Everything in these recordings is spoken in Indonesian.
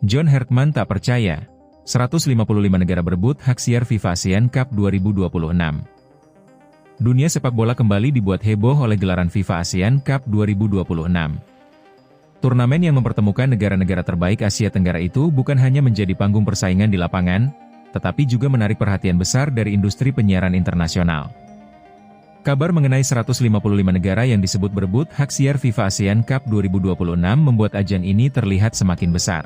John Hertman tak percaya. 155 negara berebut hak siar FIFA ASEAN Cup 2026. Dunia sepak bola kembali dibuat heboh oleh gelaran FIFA ASEAN Cup 2026. Turnamen yang mempertemukan negara-negara terbaik Asia Tenggara itu bukan hanya menjadi panggung persaingan di lapangan, tetapi juga menarik perhatian besar dari industri penyiaran internasional. Kabar mengenai 155 negara yang disebut berebut hak siar FIFA ASEAN Cup 2026 membuat ajang ini terlihat semakin besar.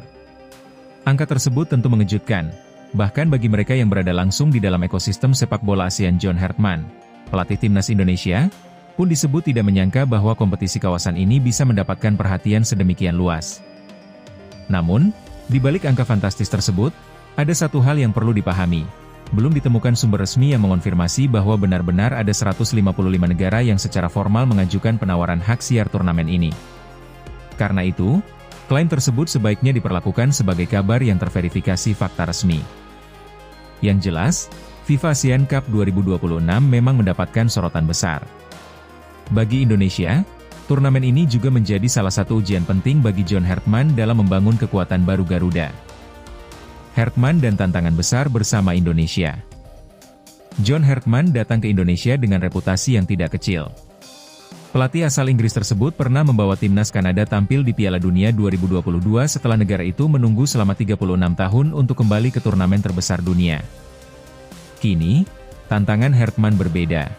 Angka tersebut tentu mengejutkan, bahkan bagi mereka yang berada langsung di dalam ekosistem sepak bola ASEAN. John Hertman, pelatih timnas Indonesia, pun disebut tidak menyangka bahwa kompetisi kawasan ini bisa mendapatkan perhatian sedemikian luas. Namun, di balik angka fantastis tersebut, ada satu hal yang perlu dipahami. Belum ditemukan sumber resmi yang mengonfirmasi bahwa benar-benar ada 155 negara yang secara formal mengajukan penawaran hak siar turnamen ini. Karena itu, klaim tersebut sebaiknya diperlakukan sebagai kabar yang terverifikasi fakta resmi. Yang jelas, FIFA ASEAN Cup 2026 memang mendapatkan sorotan besar. Bagi Indonesia, turnamen ini juga menjadi salah satu ujian penting bagi John Hertman dalam membangun kekuatan baru Garuda. Hertman dan tantangan besar bersama Indonesia. John Hertman datang ke Indonesia dengan reputasi yang tidak kecil. Pelatih asal Inggris tersebut pernah membawa timnas Kanada tampil di Piala Dunia 2022 setelah negara itu menunggu selama 36 tahun untuk kembali ke turnamen terbesar dunia. Kini, tantangan Hertman berbeda.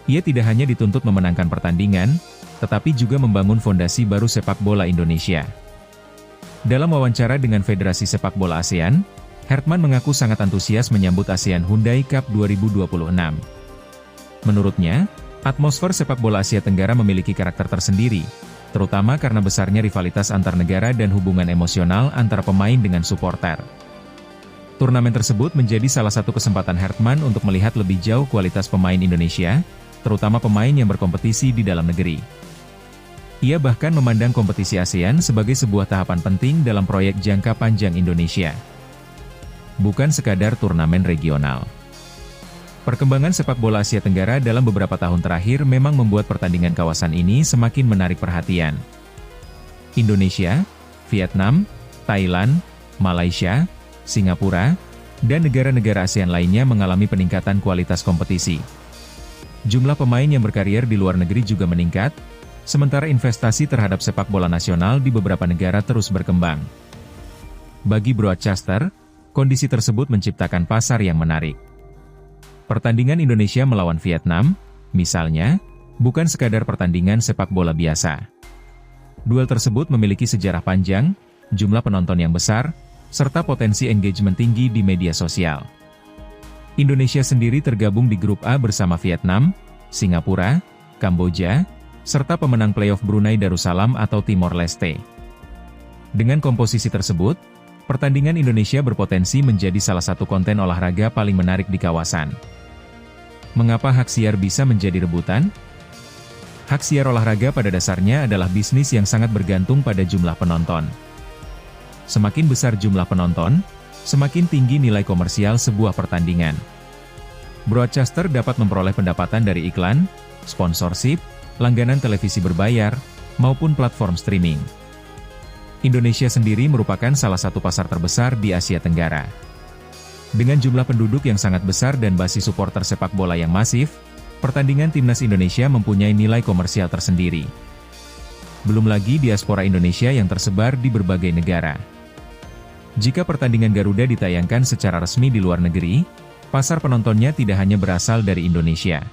Ia tidak hanya dituntut memenangkan pertandingan, tetapi juga membangun fondasi baru sepak bola Indonesia. Dalam wawancara dengan Federasi Sepak Bola ASEAN, Hertman mengaku sangat antusias menyambut ASEAN Hyundai Cup 2026. Menurutnya, atmosfer sepak bola Asia Tenggara memiliki karakter tersendiri, terutama karena besarnya rivalitas antar negara dan hubungan emosional antara pemain dengan supporter. Turnamen tersebut menjadi salah satu kesempatan Hertman untuk melihat lebih jauh kualitas pemain Indonesia, terutama pemain yang berkompetisi di dalam negeri. Ia bahkan memandang kompetisi ASEAN sebagai sebuah tahapan penting dalam proyek jangka panjang Indonesia. Bukan sekadar turnamen regional. Perkembangan sepak bola Asia Tenggara dalam beberapa tahun terakhir memang membuat pertandingan kawasan ini semakin menarik perhatian. Indonesia, Vietnam, Thailand, Malaysia, Singapura, dan negara-negara ASEAN lainnya mengalami peningkatan kualitas kompetisi. Jumlah pemain yang berkarier di luar negeri juga meningkat, sementara investasi terhadap sepak bola nasional di beberapa negara terus berkembang. Bagi broadcaster, kondisi tersebut menciptakan pasar yang menarik. Pertandingan Indonesia melawan Vietnam, misalnya, bukan sekadar pertandingan sepak bola biasa. Duel tersebut memiliki sejarah panjang, jumlah penonton yang besar, serta potensi engagement tinggi di media sosial. Indonesia sendiri tergabung di grup A bersama Vietnam, Singapura, Kamboja, serta pemenang playoff Brunei Darussalam atau Timor Leste. Dengan komposisi tersebut, pertandingan Indonesia berpotensi menjadi salah satu konten olahraga paling menarik di kawasan. Mengapa hak siar bisa menjadi rebutan? Hak siar olahraga pada dasarnya adalah bisnis yang sangat bergantung pada jumlah penonton. Semakin besar jumlah penonton, semakin tinggi nilai komersial sebuah pertandingan. Broadcaster dapat memperoleh pendapatan dari iklan, sponsorship, langganan televisi berbayar, maupun platform streaming. Indonesia sendiri merupakan salah satu pasar terbesar di Asia Tenggara. Dengan jumlah penduduk yang sangat besar dan basis supporter sepak bola yang masif, pertandingan timnas Indonesia mempunyai nilai komersial tersendiri. Belum lagi diaspora Indonesia yang tersebar di berbagai negara. Jika pertandingan Garuda ditayangkan secara resmi di luar negeri, pasar penontonnya tidak hanya berasal dari Indonesia.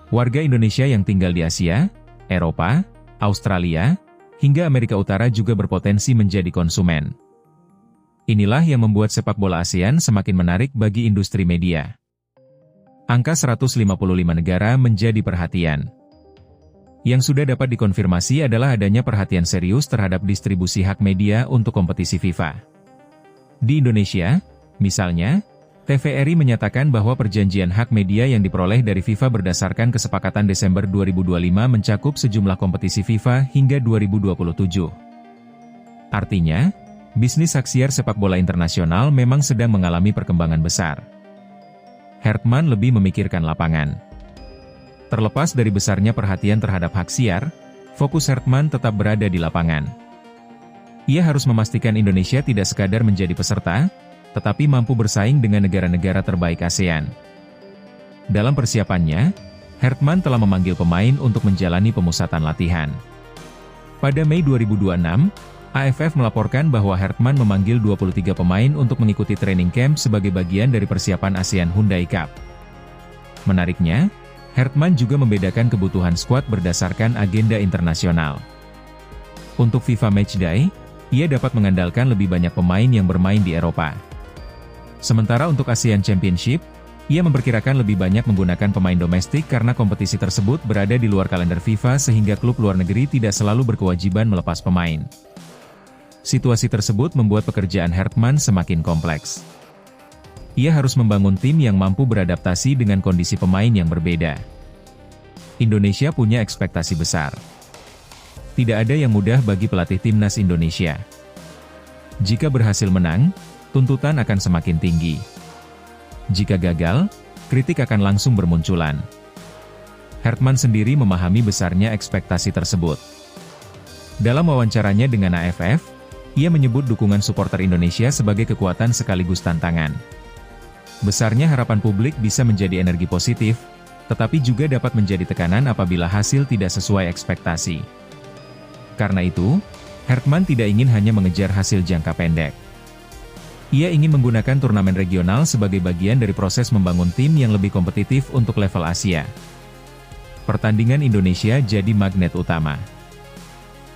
Warga Indonesia yang tinggal di Asia, Eropa, Australia, hingga Amerika Utara juga berpotensi menjadi konsumen. Inilah yang membuat sepak bola ASEAN semakin menarik bagi industri media. Angka 155 negara menjadi perhatian. Yang sudah dapat dikonfirmasi adalah adanya perhatian serius terhadap distribusi hak media untuk kompetisi FIFA. Di Indonesia, misalnya, TVRI menyatakan bahwa perjanjian hak media yang diperoleh dari FIFA berdasarkan kesepakatan Desember 2025 mencakup sejumlah kompetisi FIFA hingga 2027. Artinya, bisnis hak siar sepak bola internasional memang sedang mengalami perkembangan besar. Hertman lebih memikirkan lapangan. Terlepas dari besarnya perhatian terhadap hak siar, fokus Hertman tetap berada di lapangan. Ia harus memastikan Indonesia tidak sekadar menjadi peserta, tetapi mampu bersaing dengan negara-negara terbaik ASEAN. Dalam persiapannya, Hartman telah memanggil pemain untuk menjalani pemusatan latihan. Pada Mei 2026, AFF melaporkan bahwa Hartman memanggil 23 pemain untuk mengikuti training camp sebagai bagian dari persiapan ASEAN Hyundai Cup. Menariknya, Hartman juga membedakan kebutuhan skuad berdasarkan agenda internasional. Untuk FIFA Matchday, ia dapat mengandalkan lebih banyak pemain yang bermain di Eropa. Sementara untuk ASEAN Championship, ia memperkirakan lebih banyak menggunakan pemain domestik karena kompetisi tersebut berada di luar kalender FIFA sehingga klub luar negeri tidak selalu berkewajiban melepas pemain. Situasi tersebut membuat pekerjaan Hartman semakin kompleks. Ia harus membangun tim yang mampu beradaptasi dengan kondisi pemain yang berbeda. Indonesia punya ekspektasi besar. Tidak ada yang mudah bagi pelatih timnas Indonesia. Jika berhasil menang, tuntutan akan semakin tinggi. Jika gagal, kritik akan langsung bermunculan. Hartman sendiri memahami besarnya ekspektasi tersebut. Dalam wawancaranya dengan AFF, ia menyebut dukungan supporter Indonesia sebagai kekuatan sekaligus tantangan. Besarnya harapan publik bisa menjadi energi positif, tetapi juga dapat menjadi tekanan apabila hasil tidak sesuai ekspektasi. Karena itu, Hartman tidak ingin hanya mengejar hasil jangka pendek. Ia ingin menggunakan turnamen regional sebagai bagian dari proses membangun tim yang lebih kompetitif untuk level Asia. Pertandingan Indonesia jadi magnet utama.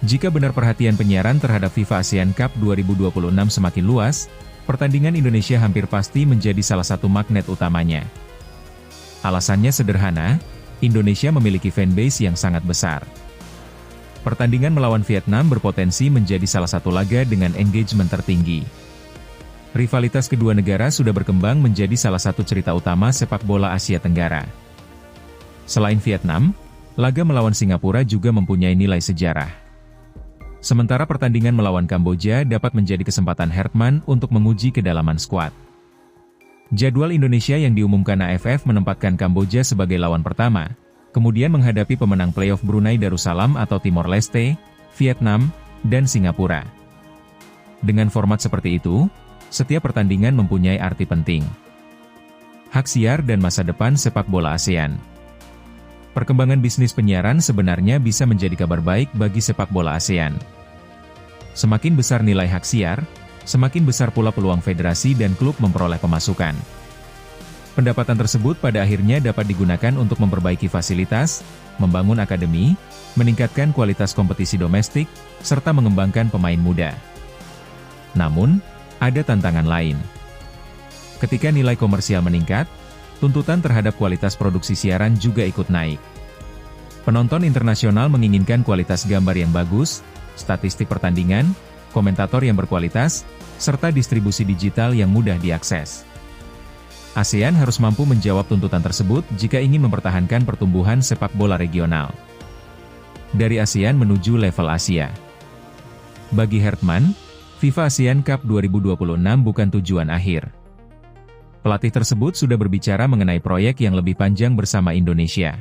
Jika benar perhatian penyiaran terhadap FIFA ASEAN Cup 2026 semakin luas, pertandingan Indonesia hampir pasti menjadi salah satu magnet utamanya. Alasannya sederhana, Indonesia memiliki fanbase yang sangat besar. Pertandingan melawan Vietnam berpotensi menjadi salah satu laga dengan engagement tertinggi. Rivalitas kedua negara sudah berkembang menjadi salah satu cerita utama sepak bola Asia Tenggara. Selain Vietnam, laga melawan Singapura juga mempunyai nilai sejarah. Sementara pertandingan melawan Kamboja dapat menjadi kesempatan Hartman untuk menguji kedalaman skuad. Jadwal Indonesia yang diumumkan AFF menempatkan Kamboja sebagai lawan pertama, kemudian menghadapi pemenang playoff Brunei Darussalam atau Timor Leste, Vietnam, dan Singapura. Dengan format seperti itu, setiap pertandingan mempunyai arti penting. Hak siar dan masa depan sepak bola ASEAN. Perkembangan bisnis penyiaran sebenarnya bisa menjadi kabar baik bagi sepak bola ASEAN. Semakin besar nilai hak siar, semakin besar pula peluang federasi dan klub memperoleh pemasukan. Pendapatan tersebut pada akhirnya dapat digunakan untuk memperbaiki fasilitas, membangun akademi, meningkatkan kualitas kompetisi domestik, serta mengembangkan pemain muda. Namun, ada tantangan lain. Ketika nilai komersial meningkat, tuntutan terhadap kualitas produksi siaran juga ikut naik. Penonton internasional menginginkan kualitas gambar yang bagus, statistik pertandingan, komentator yang berkualitas, serta distribusi digital yang mudah diakses. ASEAN harus mampu menjawab tuntutan tersebut jika ingin mempertahankan pertumbuhan sepak bola regional. Dari ASEAN menuju level Asia. Bagi Hartman, FIFA ASEAN Cup 2026 bukan tujuan akhir. Pelatih tersebut sudah berbicara mengenai proyek yang lebih panjang bersama Indonesia.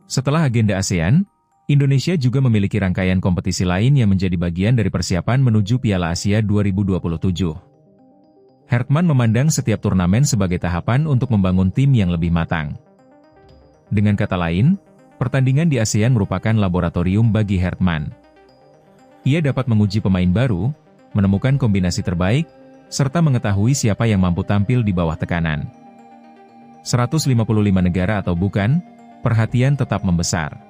Setelah agenda ASEAN, Indonesia juga memiliki rangkaian kompetisi lain yang menjadi bagian dari persiapan menuju Piala Asia 2027. Hartman memandang setiap turnamen sebagai tahapan untuk membangun tim yang lebih matang. Dengan kata lain, pertandingan di ASEAN merupakan laboratorium bagi Hartman. Ia dapat menguji pemain baru, menemukan kombinasi terbaik, serta mengetahui siapa yang mampu tampil di bawah tekanan. 155 negara atau bukan, perhatian tetap membesar.